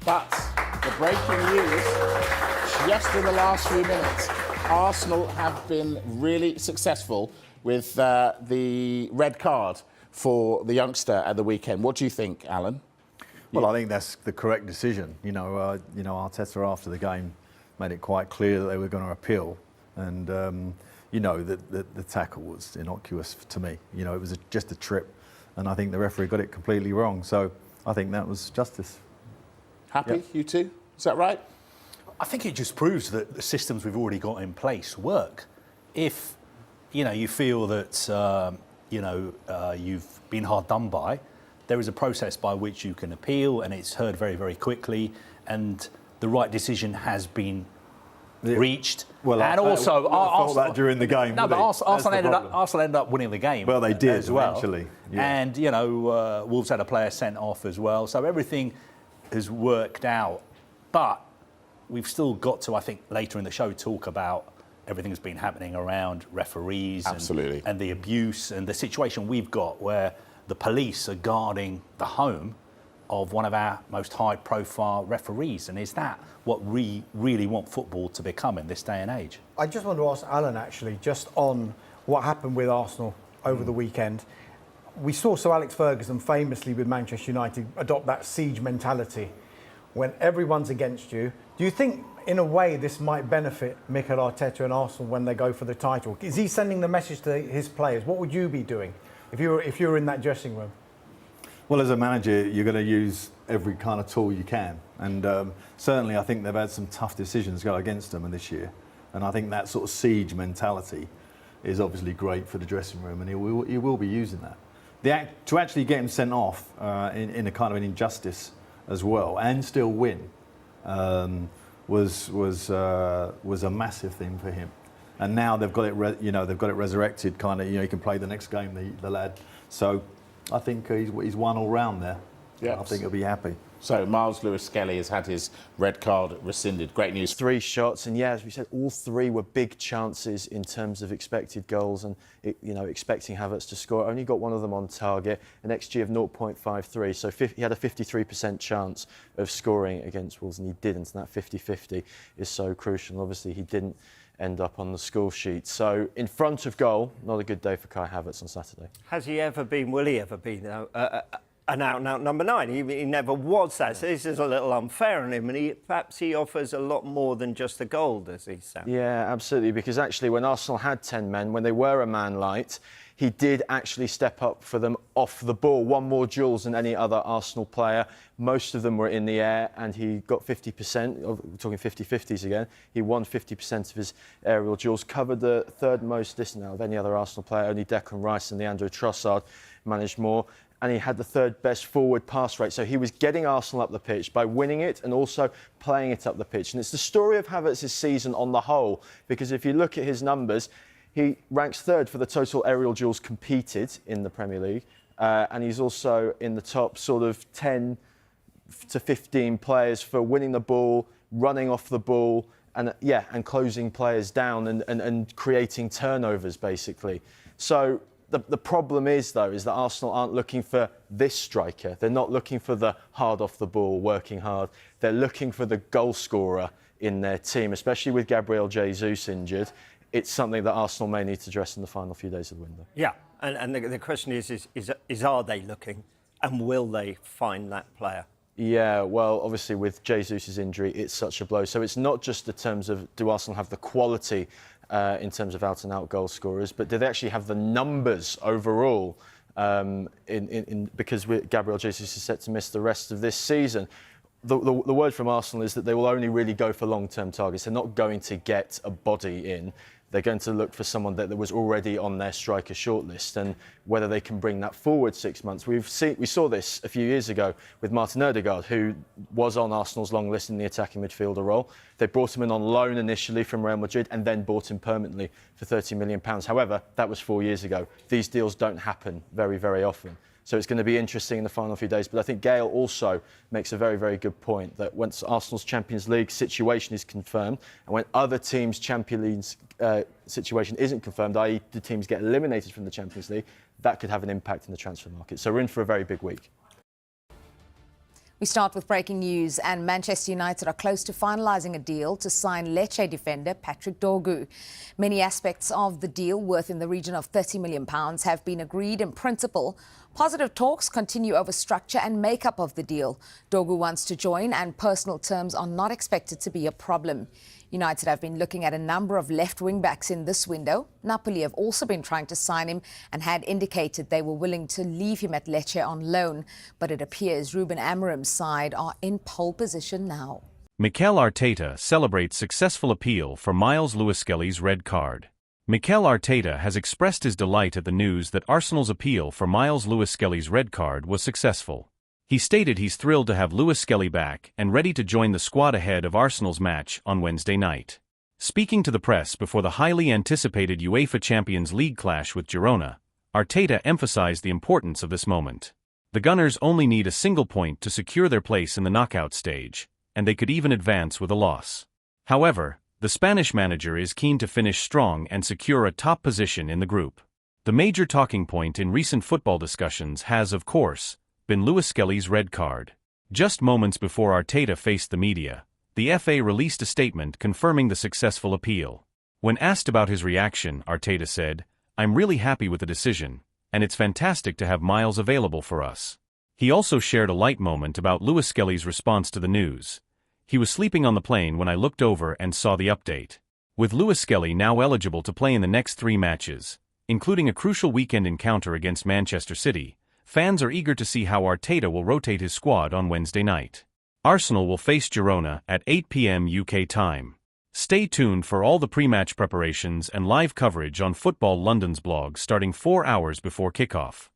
But the breaking news, just in the last few minutes, Arsenal have been really successful with the red card for the youngster at the weekend. What do you think, Alan? Well, I think that's the correct decision. Arteta after the game made it quite clear that they were going to appeal, and that the tackle was innocuous to me. It was just a trip, and I think the referee got it completely wrong. So I think that was justice. Happy, Yep. you two? Is that right? I think it just proves that the systems we've already got in place work. If you feel that you've been hard done by, there is a process by which you can appeal, and it's heard very, very quickly, and the right decision has been reached. Well, and also, Arsenal that during the game. No, but Arsenal ended up winning the game. Well, they did as well. Eventually. Yeah. And Wolves had a player sent off as well, so everything has worked out. But we've still got to, I think, later in the show, talk about everything that's been happening around referees and the abuse and the situation we've got where the police are guarding the home of one of our most high-profile referees. And is that what we really want football to become in this day and age? I just want to ask Alan, actually, just on what happened with Arsenal over the weekend. We saw Sir Alex Ferguson famously with Manchester United adopt that siege mentality when everyone's against you. Do you think, in a way, this might benefit Mikel Arteta and Arsenal when they go for the title? Is he sending the message to his players? What would you be doing if you were in that dressing room? Well, as a manager, you're going to use every kind of tool you can. And certainly I think they've had some tough decisions go against them this year. And I think that sort of siege mentality is obviously great for the dressing room, and he will be using that. To actually get him sent off in a kind of an injustice as well and still win was a massive thing for him. And now they've got it, they've got it resurrected. Kind of, he can play the next game, the lad. So I think he's won all round there. Yeah, I think he'll be happy. So Miles Lewis-Skelly has had his red card rescinded. Great news. 3 shots, and yeah, as we said, all 3 were big chances in terms of expected goals and expecting Havertz to score. Only got one of them on target, an XG of 0.53. So he had a 53% chance of scoring against Wolves, and he didn't. And that 50-50 is so crucial. And obviously, he didn't end up on the score sheet. So in front of goal, not a good day for Kai Havertz on Saturday. Will he ever be an out-and-out number 9? He never was that. So this is a little unfair on him, and perhaps he offers a lot more than just a goal, does he, Sam? Yeah, absolutely, because actually when Arsenal had 10 men, when they were a man light, he did actually step up for them off the ball. 1 more duels than any other Arsenal player. Most of them were in the air, and he got 50%. We're talking 50-50s again. He won 50% of his aerial duels, covered the 3rd most distance out of any other Arsenal player. Only Declan Rice and Leandro Trossard managed more. And he had the 3rd best forward pass rate. So he was getting Arsenal up the pitch by winning it and also playing it up the pitch. And it's the story of Havertz's season on the whole, because if you look at his numbers, he ranks 3rd for the total aerial duels competed in the Premier League. And he's also in the top sort of 10 to 15 players for winning the ball, running off the ball, and closing players down and creating turnovers, basically. So the problem is, though, is that Arsenal aren't looking for this striker. They're not looking for the hard off the ball, working hard. They're looking for the goal scorer in their team, especially with Gabriel Jesus injured. It's something that Arsenal may need to address in the final few days of the window. Yeah, and the question is are they looking, and will they find that player? Yeah, well, obviously with Jesus' injury, it's such a blow. So it's not just in terms of do Arsenal have the quality in terms of out-and-out goal scorers, but do they actually have the numbers overall? Because Gabriel Jesus is set to miss the rest of this season. The word from Arsenal is that they will only really go for long-term targets. They're not going to get a body in. They're going to look for someone that was already on their striker shortlist, and whether they can bring that forward 6 months. We saw this a few years ago with Martin Ødegaard, who was on Arsenal's long list in the attacking midfielder role. They brought him in on loan initially from Real Madrid and then bought him permanently for £30 million. However, that was 4 years ago. These deals don't happen very, very often. So it's going to be interesting in the final few days. But I think Gail also makes a very, very good point that once Arsenal's Champions League situation is confirmed and when other teams' Champions League situation isn't confirmed, i.e. the teams get eliminated from the Champions League, that could have an impact in the transfer market. So we're in for a very big week. We start with breaking news, and Manchester United are close to finalising a deal to sign Lecce defender Patrick Dorgu. Many aspects of the deal, worth in the region of £30 million, have been agreed in principle. Positive talks continue over structure and makeup of the deal. Dorgu wants to join, and personal terms are not expected to be a problem. United have been looking at a number of left wing-backs in this window. Napoli have also been trying to sign him and had indicated they were willing to leave him at Lecce on loan. But it appears Ruben Amorim's side are in pole position now. Mikel Arteta celebrates successful appeal for Miles Lewis-Skelly's red card. Mikel Arteta has expressed his delight at the news that Arsenal's appeal for Miles Lewis-Skelly's red card was successful. He stated he's thrilled to have Lewis-Skelly back and ready to join the squad ahead of Arsenal's match on Wednesday night. Speaking to the press before the highly anticipated UEFA Champions League clash with Girona, Arteta emphasized the importance of this moment. The Gunners only need a single point to secure their place in the knockout stage, and they could even advance with a loss. However, the Spanish manager is keen to finish strong and secure a top position in the group. The major talking point in recent football discussions has, of course, been Lewis-Skelly's red card. Just moments before Arteta faced the media, the FA released a statement confirming the successful appeal. When asked about his reaction, Arteta said, "I'm really happy with the decision, and it's fantastic to have Miles available for us." He also shared a light moment about Lewis-Skelly's response to the news. "He was sleeping on the plane when I looked over and saw the update." With Lewis-Skelly now eligible to play in the next 3 matches, including a crucial weekend encounter against Manchester City, fans are eager to see how Arteta will rotate his squad on Wednesday night. Arsenal will face Girona at 8 p.m. UK time. Stay tuned for all the pre-match preparations and live coverage on Football London's blog starting 4 hours before kickoff.